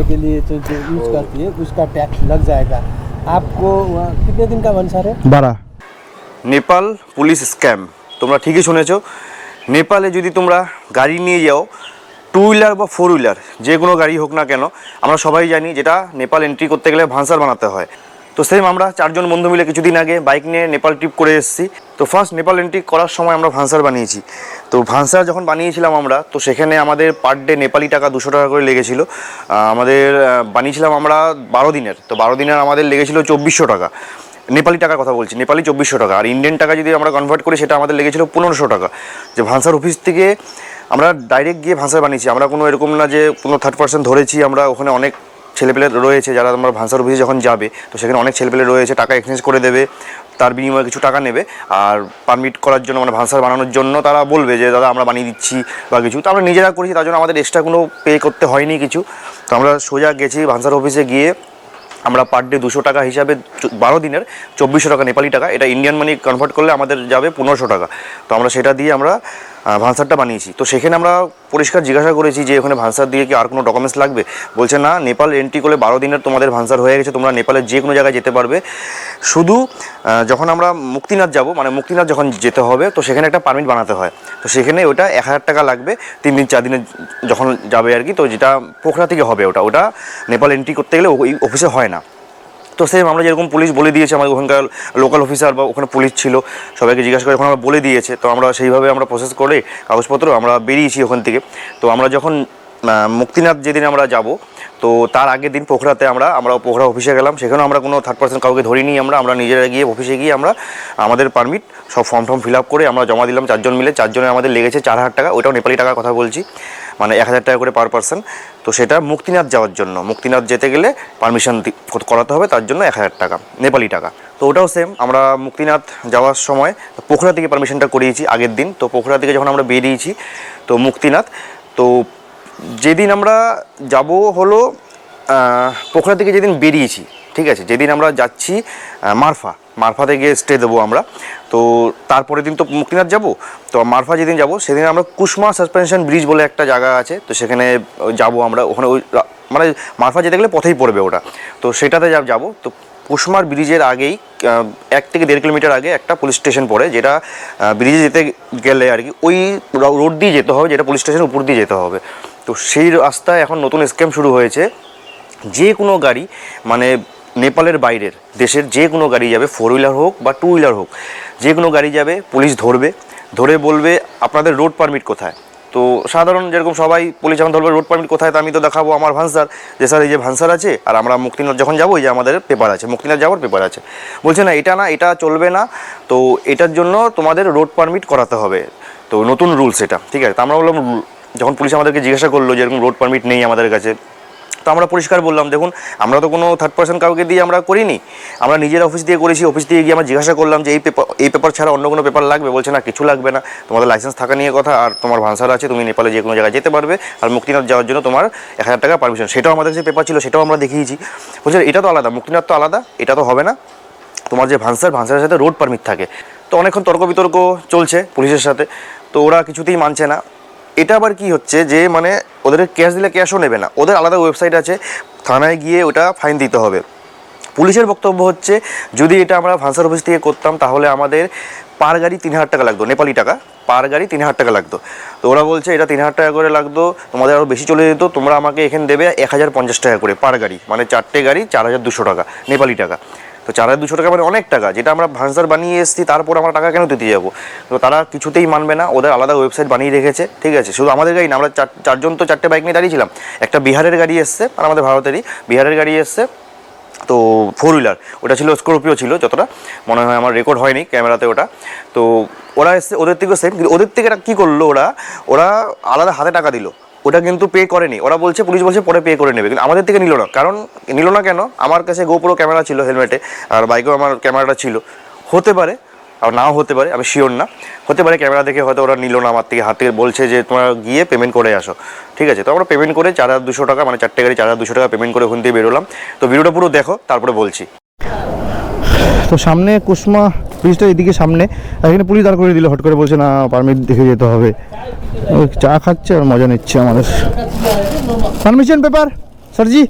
के लिए जो यूज करती है उसका टैक्स लग जाएगा आपको। कितने दिन का भंसार है? 12। নেপাল পুলিশ স্ক্যাম, তোমরা ঠিকই শুনেছো। নেপালে যদি তোমরা গাড়ি নিয়ে যাও, টু হুইলার বা ফোর হুইলার যে কোনো গাড়ি হোক না কেন, আমরা সবাই জানি যেটা নেপাল এন্ট্রি করতে গেলে ভান্সার বানাতে হয়। তো সেম আমরা 4 জন বন্ধু মিলে কিছুদিন আগে বাইক নিয়ে নেপাল ট্রিপ করে এসেছি। তো ফার্স্ট নেপাল এন্ট্রি করার সময় আমরা ভান্সার বানিয়েছি। তো ভান্সার যখন বানিয়েছিলাম আমরা, তো সেখানে আমাদের পার ডে নেপালি টাকা 200 টাকা করে লেগেছিলো। আমাদের বানিয়েছিলাম আমরা 12 দিনের, তো 12 দিনের আমাদের লেগেছিল 2400 টাকা। নেপালি টাকার কথা বলছি, নেপালি 2400 টাকা। আর ইন্ডিয়ান টাকা যদি আমরা কনভার্ট করি সেটা আমাদের লেগেছিল 1500 টাকা। যে ভান্সার অফিস থেকে আমরা ডাইরেক্ট গিয়ে ভান্সার বানিয়েছি, আমরা কোনো এরকম না যে কোনো থার্ড পার্সন ধরেছি। আমরা ওখানে অনেক ছেলেপেলে রয়েছে যারা আমরা ভান্সার অফিসে যখন যাবে, তো সেখানে অনেক ছেলেপেলে রয়েছে, টাকা এক্সচেঞ্জ করে দেবে, তার বিনিময়ে কিছু টাকা নেবে। আর পারমিট করার জন্য মানে ভান্সার বানানোর জন্য তারা বলবে যে দাদা আমরা বানিয়ে দিচ্ছি বা কিছু। তো আমরা নিজেরা করেছি, তার জন্য আমাদের এক্সট্রা কোনো পে করতে হয়নি কিছু। তো আমরা সোজা গেছি ভান্সার অফিসে গিয়ে আমরা পার ডে 200 টাকা হিসাবে 12 দিনের 2400 টাকা নেপালি টাকা, এটা ইন্ডিয়ান মানি কনভার্ট করলে আমাদের যাবে 1500 টাকা। তো আমরা সেটা দিয়ে আমরা ভান্সারটা বানিয়েছি। তো সেখানে আমরা পরিষ্কার জিজ্ঞাসা করেছি যে ওখানে ভান্সার দিয়ে কি আর কোনো ডকুমেন্টস লাগবে? বলছে না, নেপাল এন্ট্রি করলে 12 দিনের তোমাদের ভান্সার হয়ে গেছে, তোমরা নেপালের যে কোনো জায়গায় যেতে পারবে। শুধু যখন আমরা মুক্তিনাথ যাব, মানে মুক্তিনাথ যখন যেতে হবে, তো সেখানে একটা পারমিট বানাতে হয়। তো সেখানে ওটা 1000 টাকা লাগবে 3 দিন 4 দিনে যখন যাবে আর কি। তো যেটা পোখরা থেকে হবে ওটা নেপাল এন্ট্রি করতে গেলে ওই অফিসে হয় না। তো সেম আমরা যেরকম পুলিশ বলে দিয়েছে, আমাদের ওখানকার লোকাল অফিসার বা ওখানে পুলিশ ছিল, সবাইকে জিজ্ঞাসা করে ওখানে আমরা বলে দিয়েছে। তো আমরা সেইভাবে আমরা প্রসেস করে কাগজপত্র আমরা বেরিয়েছি ওখান থেকে। তো আমরা যখন মুক্তিনাথ যেদিন আমরা যাব, তো তার আগের দিন পোখরাতে আমরা পোখরা অফিসে গেলাম। সেখানেও আমরা কোনো থার্ড পার্সন কাউকে ধরিনি, আমরা নিজেরা গিয়ে অফিসে গিয়ে আমরা আমাদের পারমিট সব ফর্ম ফিল আপ করে আমরা জমা দিলাম 4 জন মিলে। 4 জনে আমাদের লেগেছে 4000 টাকা, ওটাও নেপালি টাকার কথা বলছি, মানে 1000 টাকা করে পার পার্সন। তো সেটা মুক্তিনাথ যাওয়ার জন্য, মুক্তিনাথ যেতে গেলে পারমিশন করাতে হবে, তার জন্য 1000 টাকা নেপালি টাকা। তো ওটাও সেম, আমরা মুক্তিনাথ যাওয়ার সময় পোখরা থেকে পারমিশনটা করিয়েছি আগের দিন। তো পোখরা থেকে যখন আমরা বেরিয়েছি তো মুক্তিনাথ, তো যেদিন আমরা যাব হলো পোখরা থেকে যেদিন বেরিয়েছি, ঠিক আছে, যেদিন আমরা যাচ্ছি মারফাতে গিয়ে স্টে দেবো আমরা। তো তারপরের দিন তো মুক্তিনাথ যাব। তো মারফা যেদিন যাব সেদিন আমরা কুসমা সাসপেনশন ব্রিজ বলে একটা জায়গা আছে, তো সেখানে যাব আমরা। ওখানে ওই মানে মারফা যেতে গেলে পথেই পড়বে ওটা, তো সেটাতে যাব। তো কুসমার ব্রিজের আগেই 1 থেকে 1.5 কিলোমিটার আগে একটা পুলিশ স্টেশন পড়ে, যেটা ব্রিজে যেতে গেলে আর কি ওই রোড দিয়ে যেতে হবে, যেটা পুলিশ স্টেশনের উপর দিয়ে যেতে হবে। তো সেই রাস্তায় এখন নতুন স্ক্যাম শুরু হয়েছে। যে কোনো গাড়ি মানে নেপালের বাইরের দেশের যে কোনো গাড়ি যাবে, 4 হুইলার হোক বা 2 হুইলার হোক, যে কোনো গাড়ি যাবে, পুলিশ ধরে বলবে আপনাদের রোড পারমিট কোথায়। তো সাধারণ যেরকম সবাই পুলিশ যখন ধরবে রোড পারমিট কোথায়, তো আমি তো দেখাবো আমার ভান্সার, যে স্যার এই যে ভান্সার আছে, আর আমরা মুক্তিনাথ যখন যাবো এই যে আমাদের পেপার আছে, মুক্তিনাথ যাওয়ার পেপার আছে। বলছে না, এটা চলবে না, তো এটার জন্য তোমাদের রোড পারমিট করাতে হবে। তো নতুন রুলস এটা, ঠিক আছে। তো আমরা বললাম, যখন পুলিশ আমাদেরকে জিজ্ঞাসা করলো যে এরকম রোড পারমিট নেই আমাদের কাছে, তো আমরা পরিষ্কার বললাম দেখুন আমরা তো কোনো থার্ড পার্সন কাউকে দিয়ে আমরা করিনি, আমরা নিজের অফিস দিয়ে করেছি। অফিস দিয়ে গিয়ে আমরা জিজ্ঞাসা করলাম যে এই পেপার ছাড়া অন্য কোনো পেপার লাগবে? বলছে না, কিছু লাগবে না, তোমাদের লাইসেন্স থাকা নিয়ে কথা, আর তোমার ভান্সার আছে, তুমি নেপালে যে কোনো জায়গায় যেতে পারবে, আর মুক্তিনাথ যাওয়ার জন্য তোমার 1000 টাকা পারমিশন। সেটাও আমাদের কাছে পেপার ছিল, সেটাও আমরা দেখিয়েছি। বলছে এটা তো আলাদা, মুক্তিনাথ তো আলাদা, এটা তো হবে না, তোমার যে ভান্সারের সাথে রোড পারমিট থাকে। তো অনেকক্ষণ তর্ক বিতর্ক চলছে পুলিশের সাথে, তো ওরা কিছুতেই মানছে না। এটা আবার কি হচ্ছে যে মানে ওদের ক্যাশ দিলে ক্যাশও নেবে না, ওদের আলাদা ওয়েবসাইট আছে, থানায় গিয়ে ওটা ফাইন দিতে হবে। পুলিশের বক্তব্য হচ্ছে যদি এটা আমরা ভান্সার অফিস থেকে করতাম তাহলে আমাদের পার গাড়ি 3000 টাকা লাগতো, নেপালি টাকা পার গাড়ি 3000 টাকা লাগতো। তো ওরা বলছে এটা 3000 টাকা করে লাগতো, তোমাদের আরও বেশি চলে যেত, তোমরা আমাকে এখানে দেবে 1050 টাকা করে পার গাড়ি, মানে 4টে গাড়ি 4200 টাকা নেপালি টাকা। তো 4200 টাকা মানে অনেক টাকা, যেটা আমরা ভান্সার বানিয়ে এসেছি, তারপর আমরা টাকা কেন দিতে যাবো? তো তারা কিছুতেই মানবে না, ওদের আলাদা ওয়েবসাইট বানিয়ে রেখেছে, ঠিক আছে। শুধু আমাদের গাড়ি না, আমরা 4 জন তো 4টে বাইক নিয়ে দাঁড়িয়েছিলাম। একটা বিহারের গাড়ি এসছে, আর আমাদের ভারতেরই বিহারের গাড়ি এসছে, তো 4 হুইলার, ওটা ছিল স্করপিও ছিল, যতটা মনে হয় আমার রেকর্ড হয়নি ক্যামেরাতে ওটা। তো ওরা এসছে, ওদের থেকেও সেম, কিন্তু ওদের থেকে কী করলো, ওরা আলাদা হাতে টাকা দিল, ওটা কিন্তু পে করেনি। ওরা বলছে, পুলিশ বলছে পরে পে করে নেবে, কিন্তু আমাদের থেকে নিল না। কারণ নিল না কেন? আমার কাছে গোপ্রো ক্যামেরা ছিল হেলমেটে, আর বাইকেও আমার ক্যামেরাটা ছিল। হতে পারে আর নাও হতে পারে, আমি শিওর না, হতে পারে ক্যামেরা দেখে হয়তো ওরা নিল না আমার থেকে, হাতে বলছে যে তোমরা গিয়ে পেমেন্ট করে আসো, ঠিক আছে। তো আমরা পেমেন্ট করে 4200 টাকা, মানে 4টে গাড়ি 4200 টাকা পেমেন্ট করে ওখান থেকে বেরোলাম। তো ভিডিওটা পুরো দেখো, তারপরে বলছি। তো সামনে কুসমা অফিসটা এদিকে সামনে, আর এখানে পুলিশ দাঁড় করে দিল হট করে, বলছে না পারমিট দেখে যেতে হবে। ও চা খাচ্ছে আর মজা নিচ্ছে আমাদের। পারমিশন পেপার স্যার জি।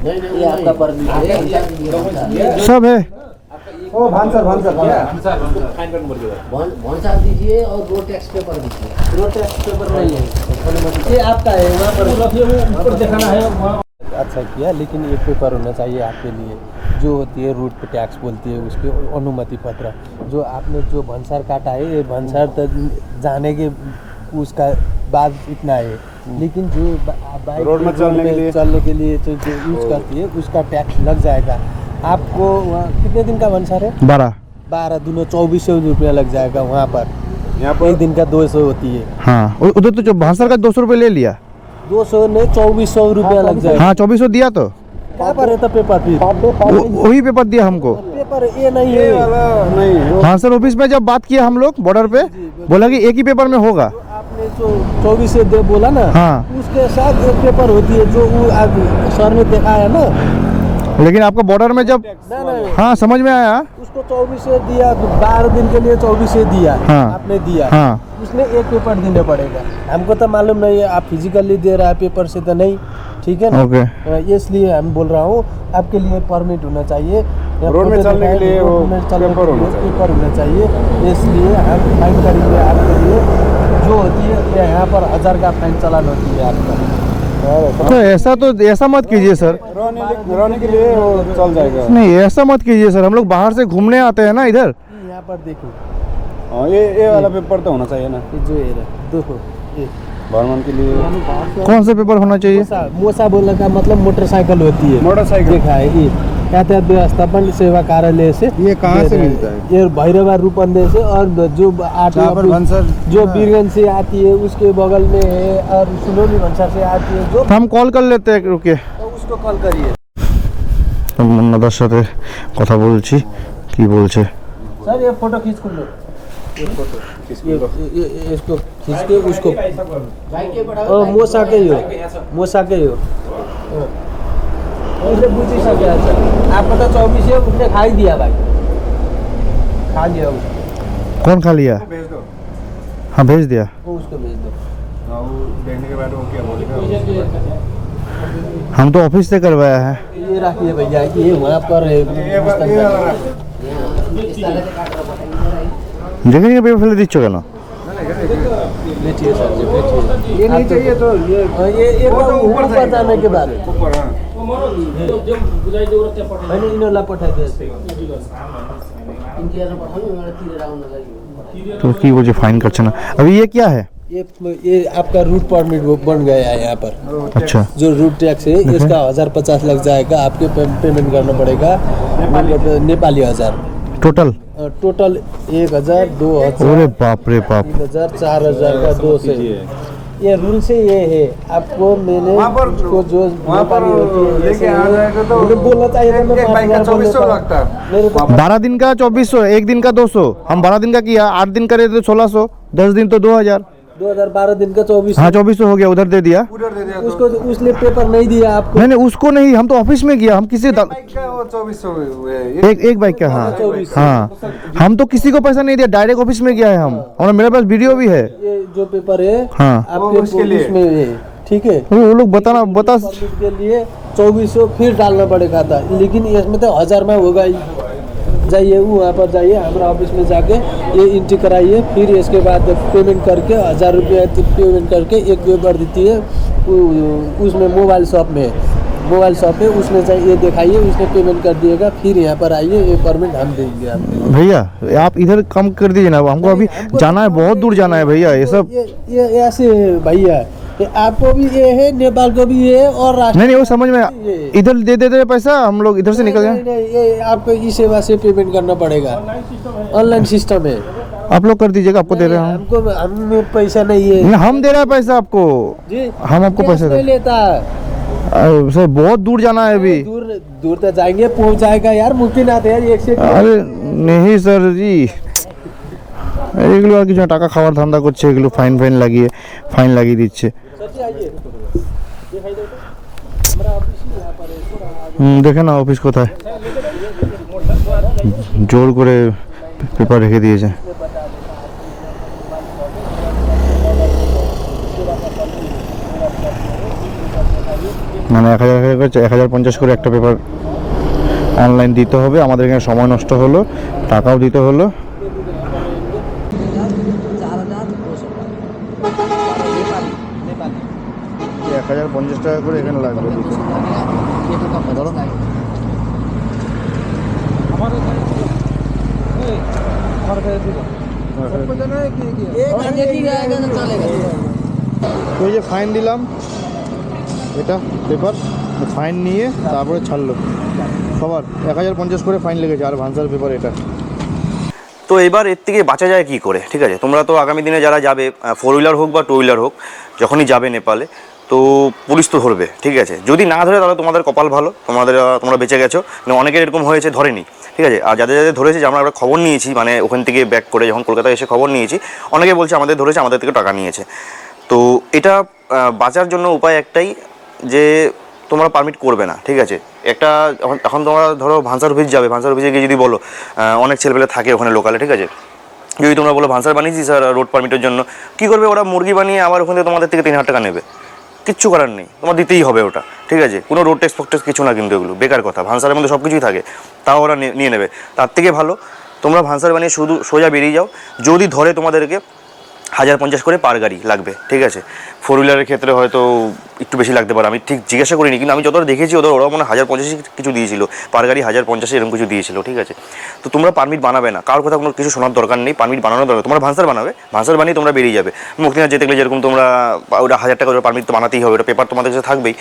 ये आपका परमिट है सब है। ओ भांसर दीजिए और रोड टैक्स पेपर दीजिए। रोड टैक्स पेपर नहीं है, ये आपका है, वहाँ पर ऊपर दिखाना है। अच्छा किया, लेकिन एक पेपर होना चाहिए आपके लिए, जो होती है रूट पे टैक्स बोलती है, उसके अनुमति पत्र। जो आपने जो भंसार काटा है, ये भंसार तक जाने के उसका बाद इतना है, लेकिन जो बाइक रोड में चलने के लिए जो यूज करती है उसका टैक्स लग जाएगा आपको। वहाँ कितने दिन का भंसार है? 12 दिनों 2400 रुपया लग जाएगा वहाँ पर। यहाँ पर एक दिन का 200 होती है। हाँ उधर तो जो भांसर का 200 रुपये ले लिया। 200 नहीं 2400 रुपया लग जाएगा। हाँ 2400 दिया तो कहाँ पर है तो पेपर फिर? वही पेपर दिया हमको। पेपर ये नहीं है। नहीं भांसर ऑफिस में जब बात किया हम लोग बॉर्डर पे, बोला कि एक ही पेपर में होगा। आपने जो 24 से दे बोला ना, हाँ। उसके साथ एक पेपर होती है जो वो सर ने दिखाया ना। लेकिन आपका बॉर्डर में जब, ना ना हाँ समझ में आया। उसको 24 से दिया, 12 दिन के लिए 24 से दिया। हाँ। आपने दिया। हाँ उसमें एक पेपर देने पड़ेगा। हमको तो मालूम नहीं है, आप फिजिकली दे रहा है पेपर से तो नहीं, ठीक है ना। ओके। इसलिए हम बोल रहा हूँ आपके लिए परमिट होना चाहिए, रोड में चलने के लिए वो रोड में चलने पेपर के होना लिए चाहिए। पेपर होना चाहिए। इसलिए हम फाइन करेंगे आपके लिए, जो होती है ये यहाँ पर 1000 का फाइन चालान होती है आपका। तो ऐसा मत कीजिए सर। रहने के लिए वो चल जाएगा। नहीं ऐसा मत कीजिए सर, हम लोग बाहर से घूमने आते हैं ना इधर। यहाँ पर देखो, हाँ ये वाला पेपर तो होना चाहिए ना, ये जो ये रहा, देखो ये भ्रमण के लिए। कौन सा पेपर होना चाहिए? मोसा बोलने का मतलब मोटरसाइकिल होती है। मोटरसाइकिल देखा है ये यातायात व्यवस्थापन सेवा कार्यालय से। ये कहाँ से मिलता है? ये भैरवा रूपंदे से, और जो जहाँ पर भंसार जो बीरगंज से आती है उसके बगल में है, और सुनोली भंसार से आती है जो, तो हम कॉल कर लेते हैं, रुकिए। तो उसको कॉल करिए। মুন্নাদার সাথে কথা বলছি, কি বলছে। सर ये फोटो खींच कर लो, ये फोटो इसको खींच के उसको मोसा के ही हो, मोसा के ही हो। उसे पूछी सके अच्छा आपको तो 24 है, उसने खा ही दिया भाई, खा लिया उसको। कौन खा लिया? भेज दो। हाँ भेज दिया। वो उसको भेज दो। हाँ वो देखने के बाद वो क्या बोलेगा। हम तो ऑफिस से करवाया है। ये रखिए भैया, ये वहाँ पर है, যেখানে পেপার ফেলে দিচ্ছ কেন? बैठिए सर जी, बैठिए। ये नहीं चाहिए तो ये ये ऊपर जाने के बाद ऊपर। हाँ मैंने इनोला पठाइदिए। तो কি বলছে ফাইন করছে না। अभी ये क्या है? ये आपका रूट परमिट बन गया है यहाँ पर। अच्छा जो रूट टैक्स है इसका 1050 लग जाएगा, आपके पेमेंट करना पड़ेगा नेपाली 1000। टोटल टोटल 1000, 2000, अरे बाप रे बाप। 3000, 4000 का 2 से। ये रूल से ये है, आपको मैंने वहाँ पर उसको जो वहाँ पर नेपाली होती है, लेके जैसे आ जाएगा तो मुझे बोलना चाहिए था, मैं एक बाइक का 2400 लगता है। मेरे को 12 दिन का 2400, एक दिन का 200। हम 12 दिन का किया, 8 दिन करे तो 1600, 10 दिन तो 2000। 2012 दिन का 24। हाँ 2400 हो गया, उधर दे दिया। उधर दे दिया तो उसको उसने पेपर नहीं दिया आपको। नहीं नहीं उसको नहीं, हम तो ऑफिस में किया। हम किसी बाइक का वो 2400 है। एक बाइक का। हाँ हाँ हम तो किसी को पैसा नहीं दिया, डायरेक्ट ऑफिस में गया है हम, और मेरे पास वीडियो भी है। ये जो पेपर है हाँ आपके उसके लिए। उसमें है, ठीक है। वो लोग बता परमिट के लिए 2400 फिर डालना पड़ेगा था, लेकिन इसमें तो 1000 में होगा ही। जाइए वहाँ पर जाइए, हमारा ऑफिस में जाके ये एंट्री कराइए, फिर इसके बाद पेमेंट करके 1000 रुपया पेमेंट करके एक पेपर देती है उसमें मोबाइल शॉप में उसमें जाइए, दिखाइए, उसने पेमेंट कर दिएगा, फिर यहाँ पर आइए, ये परमिट हम देंगे आपको। भैया आप इधर कम कर दीजिए ना, हमको अभी जाना है, बहुत दूर जाना है भैया। ये सब ये ऐसे है भैया, ये आपको भी ये है, नेपाल को भी ये है, और राष्ट्र नहीं नहीं वो समझ में इधर दे देते पैसा, हम लोग इधर से निकल नहीं, गए। नहीं, ये आपको ई सेवा से पेमेंट करना पड़ेगा, ऑनलाइन सिस्टम है। आप लोग कर दीजिएगा, आपको दे रहे हैं हम। हमको हमें पैसा नहीं है नहीं, हम दे रहे हैं पैसा आपको। जी, हम आपको पैसे नहीं दे लेता। सर बहुत दूर जाना है अभी। दूर दूर तक जाएंगे, पहुंच जाएगा यार, मुमकिन आते यार एक से আরে নেই স্যার জি, এগুলো আর কিছু না, টাকা খাওয়ার ধান্দা করছে, এগুলো ফাইন লাগিয়ে দিচ্ছে। सच्ची आइए, दिखाई दो तो हमारा ऑफिस ही यहाँ पर है, थोड़ा आगे। দেখে না অফিস কোথায়। জোর করে পেপার রেখে দিয়েছে। মানে 1050 করে একটা পেপার অনলাইন দিতে হবে। আমাদের এখানে সময় নষ্ট হলো, টাকাও দিতে হলো। 1050 টাকা করে এখানে লাগবে। ওই যে ফাইন দিলাম, এটা পেপার ফাইন নিয়ে তারপরে ছাড়লো। সবার 1050 করে ফাইন লেগেছে, আর ভান্সার পেপার এটা। তো এবার এর থেকে বাঁচা যায় কি করে? ঠিক আছে, তোমরা তো আগামী দিনে যারা যাবে, 4 হুইলার হোক বা 2 হুইলার হোক, যখনই যাবে নেপালে, তো পুলিশ তো ধরবে। ঠিক আছে, যদি না ধরে তাহলে তোমাদের কপাল ভালো, তোমরা বেঁচে গেছো। অনেকের এরকম হয়েছে ধরেনি। ঠিক আছে, আর যাদের যাদের ধরেছে, যে আমরা খবর নিয়েছি, মানে ওখান থেকে ব্যাক করে যখন কলকাতায় এসে খবর নিয়েছি, অনেকে বলছে আমাদের ধরেছে, আমাদের থেকে টাকা নিয়েছে। তো এটা বাঁচার জন্য উপায় একটাই, যে তোমরা পারমিট করবে না। ঠিক আছে, একটা এখন তোমরা ধরো ভান্সার অফিস যাবে, ভান্সার অফিসে গিয়ে যদি বলো, অনেক ছেলেপেলে থাকে ওখানে লোকালে, ঠিক আছে, যদি তোমরা বলো ভান্সার বানিয়েছি স্যার রোড পারমিটের জন্য, কী করবে ওরা? মুরগি বানিয়ে আবার ওখান থেকে তোমাদের থেকে 3000 টাকা নেবে। কিচ্ছু করার নেই, তোমার দিতেই হবে ওটা। ঠিক আছে, কোনো রোড ট্যাক্স ফক্টেক্স কিছু না, কিন্তু এগুলো বেকার কথা। ভান্সারের মধ্যে সব কিছুই থাকে, তাও ওরা নিয়ে নেবে। তার থেকে ভালো তোমরা ভান্সার বানিয়ে শুধু সোজা বেরিয়ে যাও। যদি ধরে তোমাদেরকে 1050 করে পার গাড়ি লাগবে। ঠিক আছে, 4 হুইলারের ক্ষেত্রে হয়তো একটু বেশি লাগতে পারে, আমি ঠিক জিজ্ঞাসা করিনি, কিন্তু আমি যতটা দেখেছি ওরা মনে 1050 কিছু দিয়েছিল, পার গাড়ি 1050 এরকম কিছু দিয়েছিল। ঠিক আছে, তো তোমরা পারমিট বানাবে না, কারোর কথা কোনো কিছু শোনার দরকার নেই, পারমিট বানানোর দরকার। তোমরা ভান্সার বানাবে, ভান্সার বানিয়ে তোমরা বেরিয়ে যাবে। মুক্তিনাথ যেতে গেলে যেরকম তোমরা ওটা 1000 টাকা পারমিট তো বানাতেই হবে, ওটা পেপার তোমাদের কাছে থাকবেই।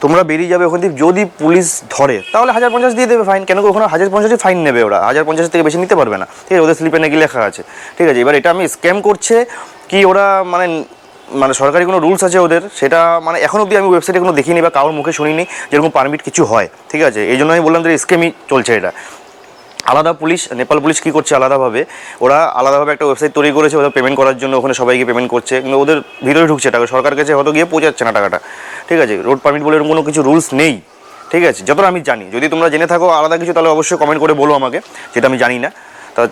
তোমরা বেরিয়ে যাবে ওখান থেকে। যদি পুলিশ ধরে তাহলে 1050 দিয়ে দেবে ফাইন। কেন কি ওখানে 1050 ফাইন নেবে ওরা, 1050 থেকে বেশি নিতে পারবে না। ঠিক আছে, ওদের স্লিপে নাকি লেখা আছে। ঠিক আছে, এবার এটা আমি স্ক্যাম করছে কি ওরা, মানে সরকারি কোনো রুলস আছে ওদের, সেটা মানে এখন অবধি আমি ওয়েবসাইটে কোনো দেখিনি বা কারোর মুখে শুনিনি যেরকম পারমিট কিছু হয়। ঠিক আছে, এই জন্য আমি বললাম যে স্ক্যামই চলছে এটা। আলাদা পুলিশ, নেপাল পুলিশ কী করছে আলাদাভাবে, ওরা আলাদাভাবে একটা ওয়েবসাইট তৈরি করেছে ওদের পেমেন্ট করার জন্য, ওখানে সবাইকে পেমেন্ট করছে, কিন্তু ওদের ভিতরে ঢুকছে টাকা, সরকার কাছে হয়তো গিয়ে পৌঁছাচ্ছে না টাকাটা। ঠিক আছে, রোড পারমিট বলে এরকম কোনো কিছু রুলস নেই। ঠিক আছে, যতটা আমি জানি, যদি তোমরা জেনে থাকো আলাদা কিছু, তাহলে অবশ্যই কমেন্ট করে বলো আমাকে, যেটা আমি জানি না,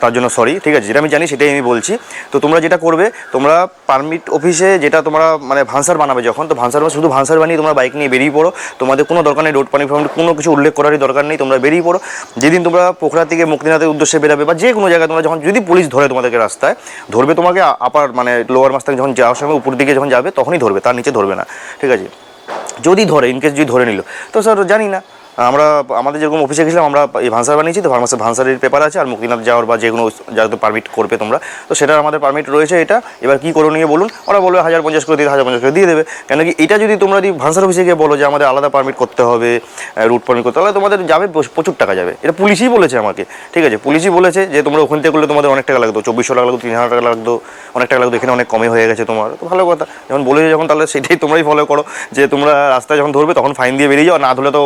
তার জন্য সরি। ঠিক আছে, যেটা আমি জানি সেটাই আমি বলছি। তো তোমরা যেটা করবে, তোমরা পারমিট অফিসে যেটা তোমরা মানে ভান্সার বানাবে যখন, তো শুধু ভান্সার বানিয়ে তোমরা বাইক নিয়ে বেরিয়ে পড়ো। তোমাদের কোনো দরকার নেই রোড পারমিট কোনো কিছু উল্লেখ করারই দরকার নেই, তোমরা বেরিয়ে পড়ো। যেদিন তোমরা পোখরা থেকে মুক্তিনাথের উদ্দেশ্যে বেরাবে বা যে কোনো জায়গায় তোমরা যখন, যদি পুলিশ ধরে তোমাদেরকে রাস্তায়, ধরবে তোমাকে আপার মানে লোয়ার মাস থেকে যখন যাওয়ার সময় উপর দিকে যখন যাবে তখনই ধরবে, তার নিচে ধরবে না। ঠিক আছে, যদি ধরে, ইনকেস যদি ধরে নিল, তো স্যার জানি না, আমাদের যেরকম অফিসে গেছিলাম, আমরা এই ভান্সার বানিয়েছি, তো ভান্সারের পেপার আছে, আর মুক্তিনাথ যাওয়ার বা যে কোনো জায়গাতে পারমিট করবে তোমরা, তো সেটা আমাদের পারমিট রয়েছে এটা। এবার কী করণীয় বলুন? ওরা বলবে 1050 করে দিয়ে 1050 করে দিয়ে দেবে। কেন কি এটা যদি তোমরা ভান্সার অফিসে গিয়ে বলো যে আমাদের আলাদা পারমিট করতে হবে, রুট পারমিট করতে হবে, তোমাদের যাবে প্রচুর টাকা যাবে। এটা পুলিশই বলেছে আমাকে। ঠিক আছে, পুলিশই বলেছে যে তোমরা ওখান থেকে করলে তোমাদের অনেক টাকা লাগতো, 2400 টাকা লাগতো, 3000 টাকা লাগতো, অনেক টাকা লাগতো। এখানে অনেক কমে হয়ে গেছে তোমার, তো ভালো কথা। যখন বলেছে যখন, তাহলে সেটাই তোমরাই ফলো করো, যে তোমরা রাস্তায় যখন ধরবে তখন ফাইন দিয়ে বেরিয়ে যাও, না ধরলে তো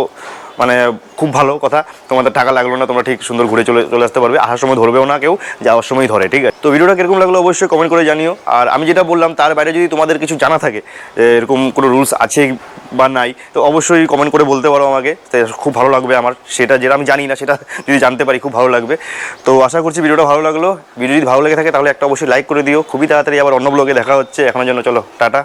মানে খুব ভালো কথা, তোমাদের টাকা লাগলো না, তোমরা ঠিক সুন্দর ঘুরে চলে আসতে পারবে। আসার সময় ধরবেও না কেউ, যাওয়ার সময় ধরে। ঠিক আছে, তো ভিডিওটা কীরকম লাগলো অবশ্যই কমেন্ট করে জানিও। আর আমি যেটা বললাম তার বাইরে যদি তোমাদের কিছু জানা থাকে, এরকম কোনো রুলস আছে বা নাই, তো অবশ্যই কমেন্ট করে বলতে পারো আমাকে, খুব ভালো লাগবে আমার। সেটা যেটা আমি জানি না সেটা যদি জানতে পারি খুব ভালো লাগবে। তো আশা করছি ভিডিওটা ভালো লাগলো। ভিডিও যদি ভালো লেগে থাকে তাহলে একটা অবশ্যই লাইক করে দিও। খুবই তাড়াতাড়ি আবার অন্য ব্লগে দেখা হচ্ছে। এখনের জন্য চলো টাটা।